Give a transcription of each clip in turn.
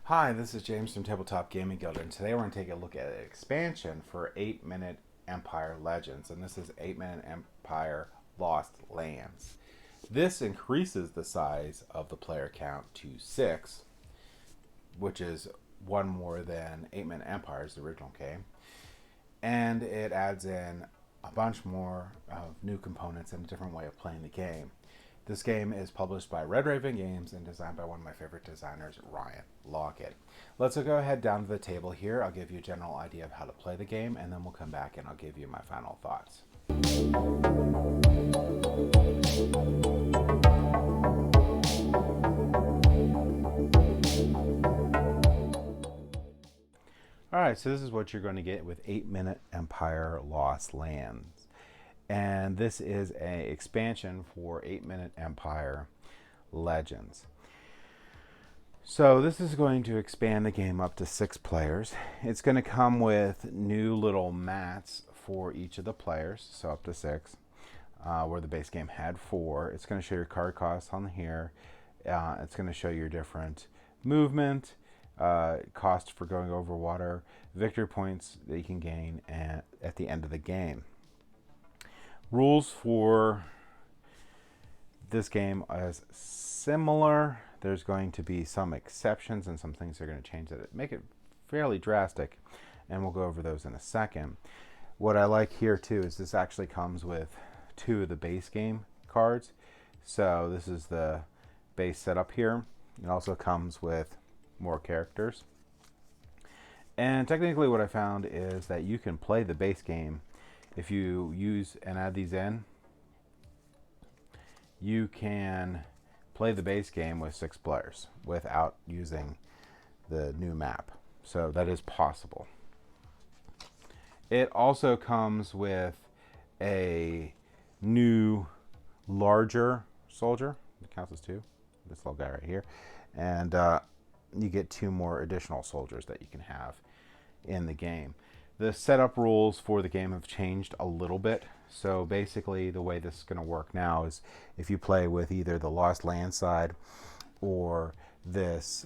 Hi, this is James from Tabletop Gaming Guild, and today we're going to take a look at an expansion for 8-Minute Empire Legends, and this is 8-Minute Empire Lost Lands. This increases the size of the player count to 6, which is one more than 8-Minute Empires, the original game, and it adds in a bunch more of new components and a different way of playing the game. This game is published by Red Raven Games and designed by one of my favorite designers, Ryan Lockett. Let's go ahead down to the table here. I'll give you a general idea of how to play the game, and then we'll come back and I'll give you my final thoughts. Alright, so this is what you're going to get with 8-Minute Empire Lost Lands. And this is an expansion for 8-Minute Empire Legends. So this is going to expand the game up to 6 players. It's going to come with new little mats for each of the players, so up to 6, where the base game had 4. It's going to show your card costs on here. It's going to show your different movement, cost for going over water, victory points that you can gain at the end of the game. Rules for this game is similar. There's going to be some exceptions and some things that are going to change that make it fairly drastic, and we'll go over those in a second. What I like here too is this actually comes with 2 of the base game cards. So this is the base setup here. It also comes with more characters. And technically what I found is that you can play the base game. If you use and add these in, you can play the base game with 6 players without using the new map. So that is possible. It also comes with a new larger soldier. It counts as 2. This little guy right here. And you get 2 more additional soldiers that you can have in the game. The setup rules for the game have changed a little bit. So basically the way this is going to work now is if you play with either the Lost Land side or this,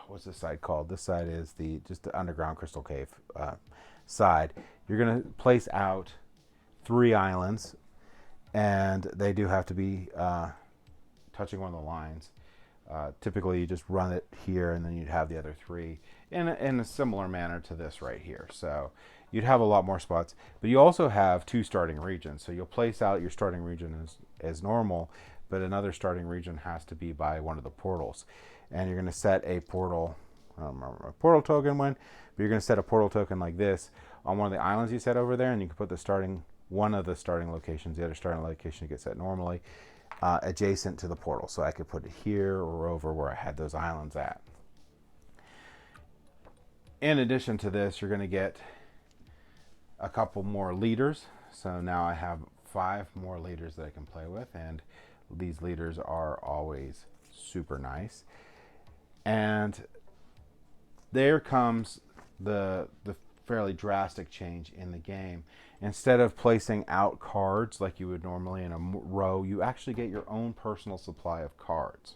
what's this side called? This side is just the Underground Crystal Cave side. You're going to place out 3 islands, and they do have to be touching one of the lines. Typically you just run it here and then you'd have the other 3 in a similar manner to this right here. So you'd have a lot more spots, but you also have 2 starting regions. So you'll place out your starting region as normal, but another starting region has to be by one of the portals. And you're going to set a portal, I don't remember a portal token when, but you're going to set a portal token like this on one of the islands you set over there, and you can put one of the starting locations, the other starting location gets set normally, adjacent to the portal. So I could put it here or over where I had those islands at. In addition to this, you're going to get a couple more leaders. So now I have 5 more leaders that I can play with, and these leaders are always super nice. And there comes the fairly drastic change in the game. Instead of placing out cards like you would normally in a row, you actually get your own personal supply of cards.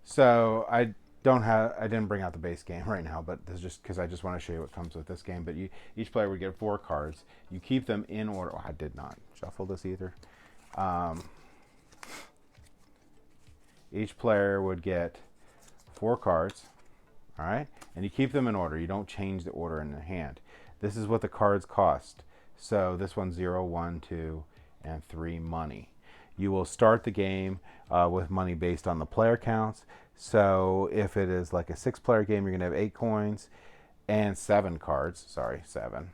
So I didn't bring out the base game right now, but this is just because I just want to show you what comes with this game. But each player would get 4 cards. You keep them in order. Oh, I did not shuffle this either. Each player would get 4 cards. All right, and you keep them in order. You don't change the order in the hand. This is what the cards cost. So this one's 0, 1, 2, and 3 money. You will start the game with money based on the player counts. So if it is like a 6-player game, you're going to have 8 coins and 7 cards. Sorry, 7.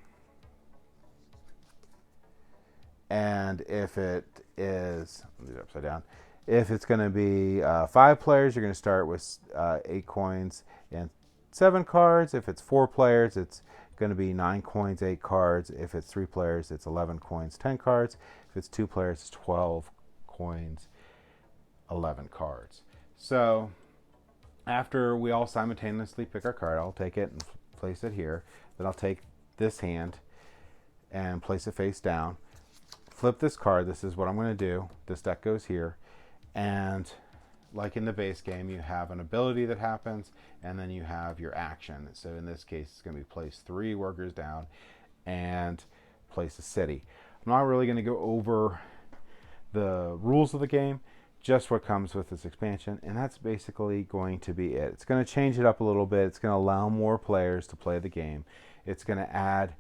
And if it is, let me do it upside down. If it's going to be 5 players, you're going to start with 8 coins and 7 cards. If it's 4 players, it's going to be 9 coins, 8 cards. If it's 3 players, it's 11 coins, 10 cards. If it's 2 players, it's 12 coins, 11 cards. So after we all simultaneously pick our card, I'll take it and place it here. Then I'll take this hand and place it face down. Flip this card. This is what I'm going to do. This deck goes here. And like in the base game, you have an ability that happens, and then you have your action. So in this case, it's going to be place 3 workers down and place a city. I'm not really going to go over the rules of the game, just what comes with this expansion, and that's basically going to be it. It's going to change it up a little bit. It's going to allow more players to play the game. It's going to add,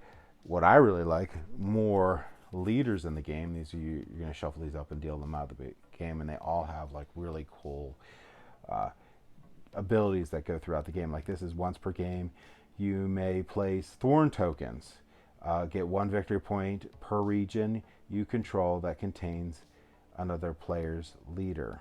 what I really like, more leaders in the game. These are you're going to shuffle these up and deal them out of the game, and they all have like really cool abilities that go throughout the game. Like this is once per game. You may place thorn tokens. Get 1 victory point per region you control that contains another player's leader.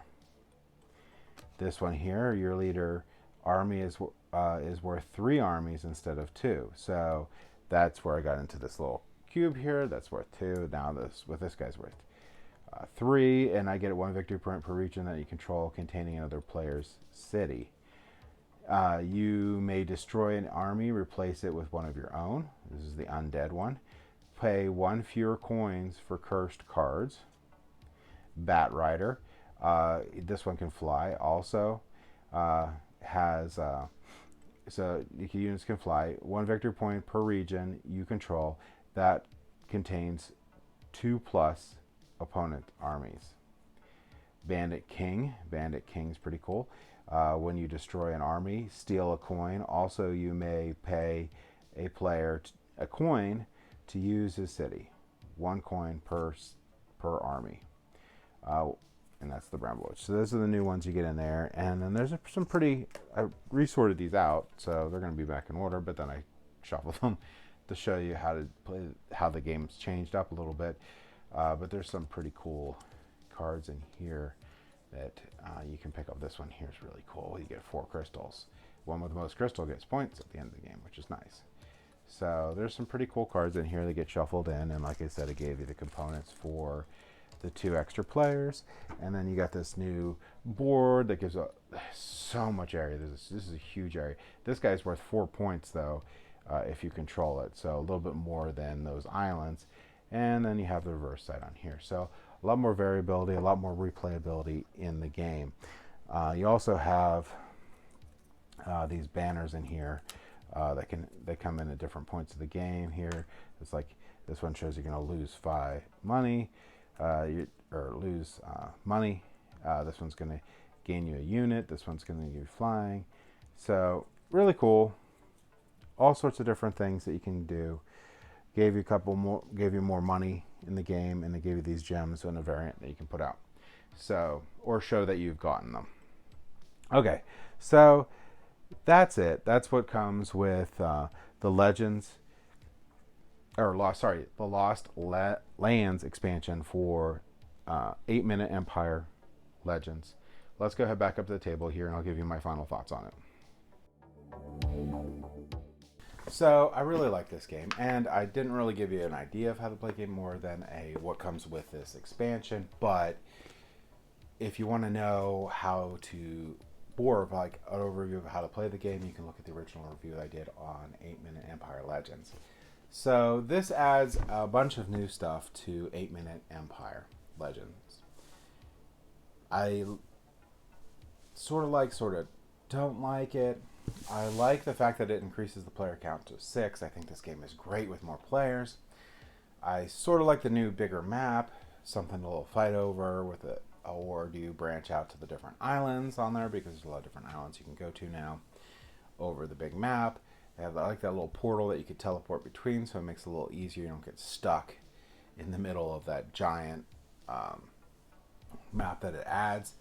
This one here, your leader army is worth 3 armies instead of 2. So that's where I got into this little cube here. That's worth 2. Now this guy's worth 3, and I get 1 victory point per region that you control containing another player's city. You may destroy an army, replace it with one of your own. This is the undead one. Pay 1 fewer coins for cursed cards. Bat Rider. This one can fly. Also has so units can fly. 1 victory point per region you control that contains 2+ opponent armies. Bandit King. Bandit King's pretty cool. When you destroy an army, steal a coin. Also, you may pay a player a coin to use his city. 1 coin per army. And that's the Bramble Witch. So those are the new ones you get in there. And then there's some pretty... I resorted these out, so they're going to be back in order. But then I shuffled them to show you how to play, how the game's changed up a little bit. But there's some pretty cool cards in here that you can pick up. This one here is really cool. You get 4 crystals. One with the most crystal gets points at the end of the game, which is nice. So there's some pretty cool cards in here that get shuffled in. And like I said, it gave you the components for the 2 extra players, and then you got this new board that gives so much area. This is a huge area. This guy's worth 4 points though, if you control it, so a little bit more than those islands. And then you have the reverse side on here, so a lot more variability, a lot more replayability in the game. You also have these banners in here that come in at different points of the game. Here it's like this one shows you're going to lose 5 money. Lose money. This one's going to gain you a unit. This one's going to give you flying. So really cool. All sorts of different things that you can do. Gave you more money in the game, and they gave you these gems and a variant that you can put out. So, or show that you've gotten them. Okay, so that's it. That's what comes with the Legends. The Lost Lands expansion for 8-Minute Empire Legends. Let's go head back up to the table here, and I'll give you my final thoughts on it. So I really like this game, and I didn't really give you an idea of how to play the game more than what comes with this expansion. But if you want to know how to, more of like an overview of how to play the game, you can look at the original review I did on 8-Minute Empire Legends. So this adds a bunch of new stuff to 8-Minute Empire Legends. I sort of don't like it. I like the fact that it increases the player count to 6. I think this game is great with more players. I sort of like the new bigger map, something to fight over with it. Or do you branch out to the different islands on there, because there's a lot of different islands you can go to now over the big map. I like that little portal that you could teleport between, so it makes it a little easier. You don't get stuck in the middle of that giant map that it adds.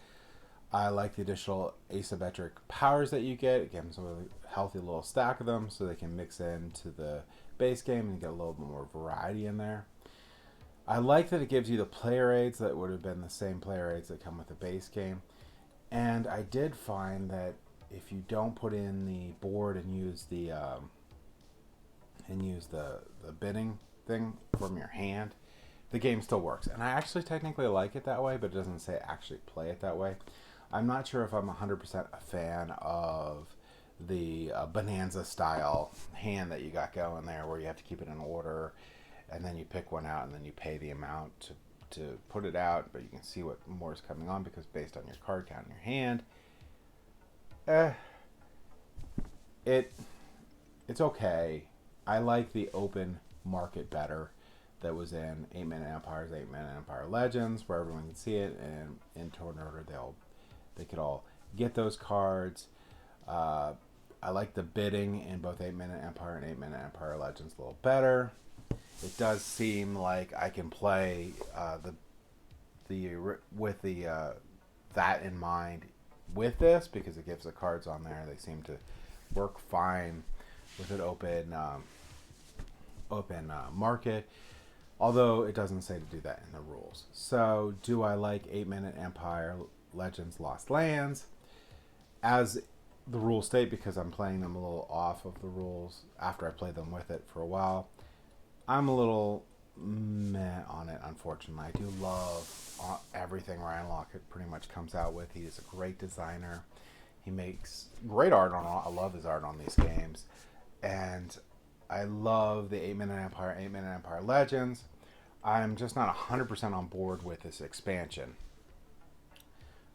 I like the additional asymmetric powers that you get. It gives them a really healthy little stack of them so they can mix into the base game and get a little bit more variety in there. I like that it gives you the player aids that would have been the same player aids that come with the base game. And I did find that if you don't put in the board and use the bidding thing from your hand, the game still works. And I actually technically like it that way, but it doesn't say actually play it that way. I'm not sure if I'm 100% a fan of the Bonanza style hand that you got going there, where you have to keep it in order, and then you pick one out and then you pay the amount to put it out, but you can see what more is coming on because based on your card count in your hand, it's okay. I like the open market better that was in 8-Minute Empires, 8-Minute Empire Legends, where everyone can see it, and in turn order they could all get those cards. I like the bidding in both 8-Minute Empire and 8-Minute Empire Legends a little better. It does seem like I can play with that in mind with this, because it gives the cards on there. They seem to work fine with an open market, although it doesn't say to do that in the rules. So do I like 8-Minute Empire Legends Lost Lands? As the rules state, because I'm playing them a little off of the rules after I played them with it for a while, I'm a little meh on it, unfortunately. I do love everything Ryan Lockett pretty much comes out with. He is a great designer. He makes great art I love his art on these games. And I love the 8-Minute Empire, 8-Minute Empire Legends. I'm just not 100% on board with this expansion.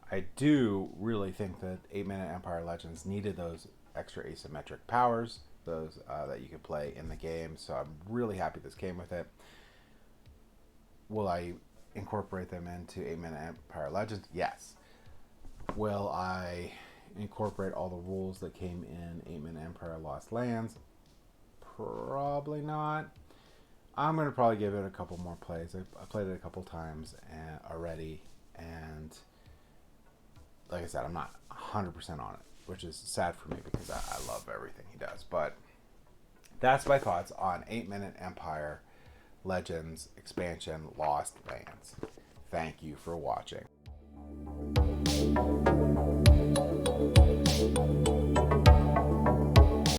I do really think that 8-Minute Empire Legends needed those extra asymmetric powers, those that you could play in the game. So I'm really happy this came with it. Will I incorporate them into 8-Minute Empire Legends? Yes. Will I incorporate all the rules that came in 8-Minute Empire Lost Lands? Probably not. I'm going to probably give it a couple more plays. I played it a couple times already, and like I said, I'm not 100% on it, which is sad for me because I love everything he does. But that's my thoughts on 8-Minute Empire Legends expansion Lost Lands. Thank you for watching.